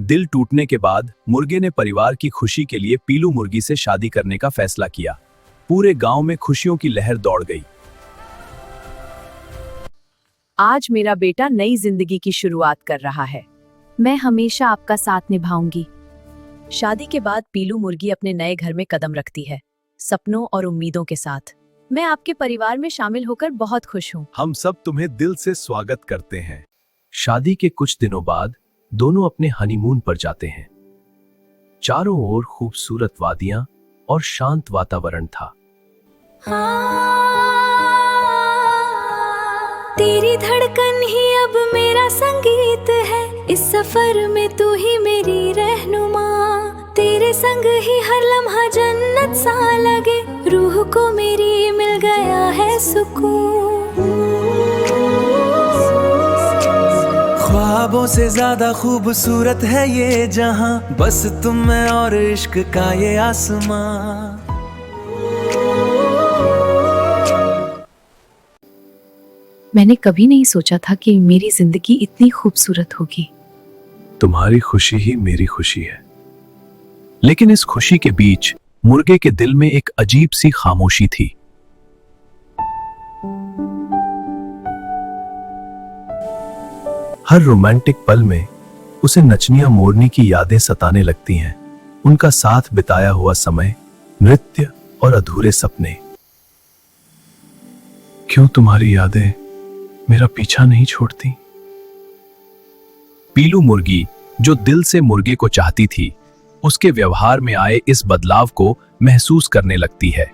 दिल टूटने के बाद मुर्गे ने परिवार की खुशी के लिए पीलू मुर्गी से शादी करने का फैसला किया। पूरे गांव में खुशियों की लहर दौड़ गई। आज मेरा बेटा नई जिंदगी की शुरुआत कर रहा है। मैं हमेशा आपका साथ निभाऊंगी। शादी के बाद पीलू मुर्गी अपने नए घर में कदम रखती है, सपनों और उम्मीदों के साथ। मैं आपके परिवार में शामिल होकर बहुत खुश हूँ। हम सब तुम्हें दिल से स्वागत करते हैं। शादी के कुछ दिनों बाद दोनों अपने हनीमून पर जाते हैं। चारों ओर खूबसूरत वादियां और शांत वातावरण था। तेरी धड़कन ही अब मेरा संगीत है, इस सफर में तू ही मेरी रहनुमा। तेरे संग ही हर लम्हा जन्नत सा लगे, रूह को मेरी मिल गया है सुकून। ख्वाबों से ज्यादा खूबसूरत है ये जहां, बस तुम मैं और इश्क का ये आसमां। मैंने कभी नहीं सोचा था कि मेरी जिंदगी इतनी खूबसूरत होगी। तुम्हारी खुशी ही मेरी खुशी है। लेकिन इस खुशी के बीच मुर्गे के दिल में एक अजीब सी खामोशी थी। हर रोमांटिक पल में उसे नचनिया मोरनी की यादें सताने लगती हैं। उनका साथ बिताया हुआ समय, नृत्य और अधूरे सपने। क्यों तुम्हारी यादें मेरा पीछा नहीं छोड़ती? पीलू मुर्गी, जो दिल से मुर्गे को चाहती थी, उसके व्यवहार में आए इस बदलाव को महसूस करने लगती है।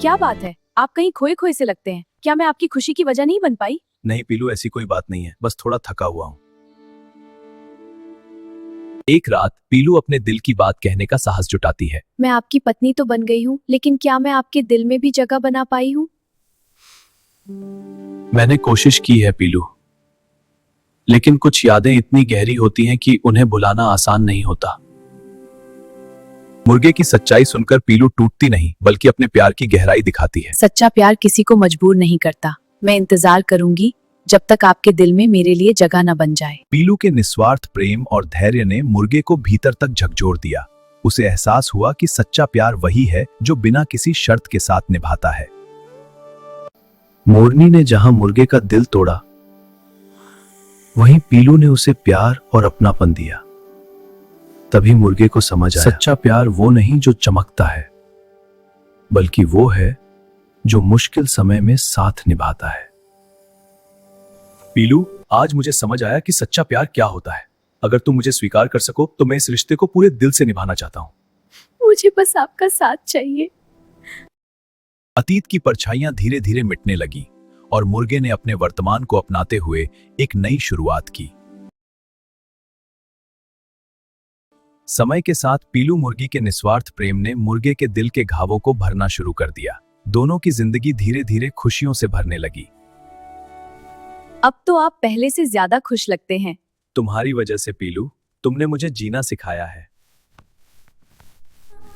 क्या बात है, आप कहीं खोए खोए से लगते हैं। क्या मैं आपकी खुशी की वजह नहीं बन पाई? नहीं पीलू, ऐसी कोई बात नहीं है, बस थोड़ा थका हुआ हूं। एक रात पीलू अपने दिल की बात कहने का साहस जुटाती है। मैं आपकी पत्नी तो बन गई हूँ, लेकिन क्या मैं आपके दिल में भी जगह बना पाई हूँ? मैंने कोशिश की है पीलू, लेकिन कुछ यादें इतनी गहरी होती हैं कि उन्हें भुलाना आसान नहीं होता। मुर्गे की सच्चाई सुनकर पीलू टूटती नहीं, बल्कि अपने प्यार की गहराई दिखाती है। सच्चा प्यार किसी को मजबूर नहीं करता। मैं इंतजार करूंगी जब तक आपके दिल में मेरे लिए जगह न बन जाए। पीलू के निस्वार्थ प्रेम और धैर्य ने मुर्गे को भीतर तक झकझोर दिया। उसे एहसास हुआ कि सच्चा प्यार वही है जो बिना किसी शर्त के साथ निभाता है। मोरनी ने जहां मुर्गे का दिल तोड़ा, वहीं पीलू ने उसे प्यार और अपनापन दिया। तभी मुर्गे को समझ आया, सच्चा प्यार वो नहीं जो चमकता है, बल्कि वो है जो मुश्किल समय में साथ निभाता है। पीलू, आज मुझे समझ आया कि सच्चा प्यार क्या होता है। अगर तुम मुझे स्वीकार कर सको तो मैं इस रिश्ते को पूरे दिल से निभाना चाहता हूं। मुझे बस आपका साथ चाहिए। अतीत की परछाइयां धीरे धीरे मिटने लगी और मुर्गे ने अपने वर्तमान को अपनाते हुए एक नई शुरुआत की। समय के साथ पीलू मुर्गी के निस्वार्थ प्रेम ने मुर्गे के दिल के घावों को भरना शुरू कर दिया। दोनों की जिंदगी धीरे धीरे खुशियों से भरने लगी। अब तो आप पहले से ज्यादा खुश लगते हैं। तुम्हारी वजह से पीलू, तुमने मुझे जीना सिखाया है।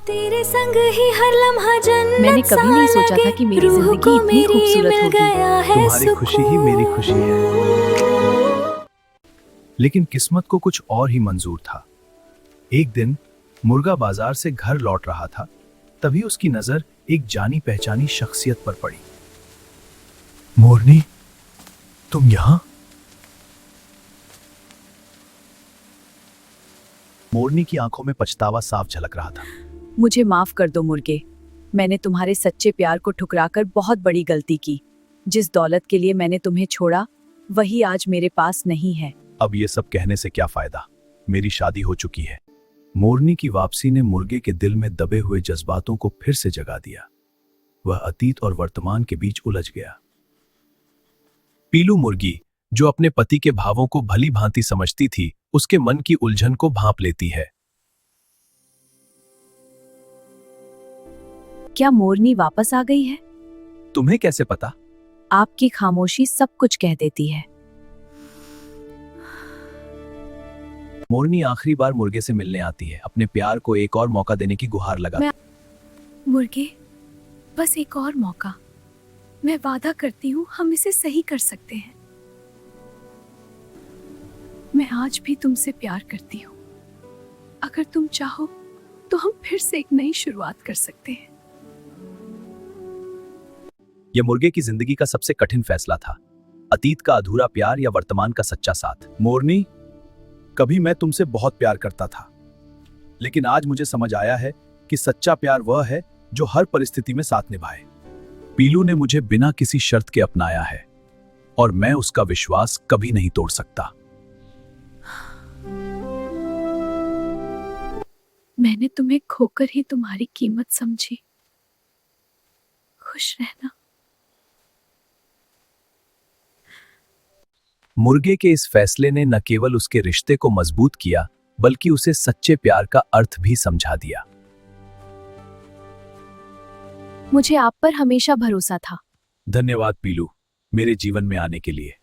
तेरे संग ही हर लम्हा जन्नत मैंने कभी नहीं सोचा था कि मेरी जिंदगी इतनी खूबसूरत होगी। तुम्हारी खुशी ही मेरी खुशी है। लेकिन किस्मत को कुछ और ही मंजूर था। एक दिन मुर्गा बाजार से घर लौट रहा था, तभी उसकी नजर एक जानी पहचानी शख्सियत पर पड़ी। मोरनी, तुम यहां? मोरनी की आंखों में पछतावा साफ झलक रहा था। मुझे माफ कर दो मुर्गे, मैंने तुम्हारे सच्चे प्यार को ठुकराकर बहुत बड़ी गलती की। जिस दौलत के लिए मैंने तुम्हें छोड़ा, वही आज मेरे पास नहीं है। अब ये सब कहने से क्या फायदा, मेरी शादी हो चुकी है। मोरनी की वापसी ने मुर्गे के दिल में दबे हुए जज्बातों को फिर से जगा दिया। वह अतीत और वर्तमान के बीच उलझ गया। पीलू मुर्गी, जो अपने पति के भावों को भली भांति समझती थी, उसके मन की उलझन को भांप लेती है। क्या मोरनी वापस आ गई है? तुम्हें कैसे पता? आपकी खामोशी सब कुछ कह देती है। मोरनी आखिरी बार मुर्गे से मिलने आती है, अपने प्यार को एक और मौका देने की गुहार लगा। मुर्गे, बस एक और मौका। मैं वादा करती हूँ हम इसे सही कर सकते हैं। मैं आज भी तुमसे प्यार करती हूँ। अगर तुम चाहो तो हम फिर से एक नई शुरुआत कर सकते हैं। यह मुर्गे की जिंदगी का सबसे कठिन फैसला था, अतीत का अधूरा प्यार या वर्तमान का सच्चा साथ। मोरनी, कभी मैं तुमसे बहुत प्यार करता था, लेकिन आज मुझे समझ आया है कि सच्चा प्यार वह है जो हर परिस्थिति में साथ निभाए। पीलू ने मुझे बिना किसी शर्त के अपनाया है और मैं उसका विश्वास कभी नहीं तोड़ सकता। मैंने तुम्हें खोकर ही तुम्हारी कीमत समझी। खुश रहना। मुर्गे के इस फैसले ने न केवल उसके रिश्ते को मजबूत किया, बल्कि उसे सच्चे प्यार का अर्थ भी समझा दिया। मुझे आप पर हमेशा भरोसा था। धन्यवाद पीलू, मेरे जीवन में आने के लिए।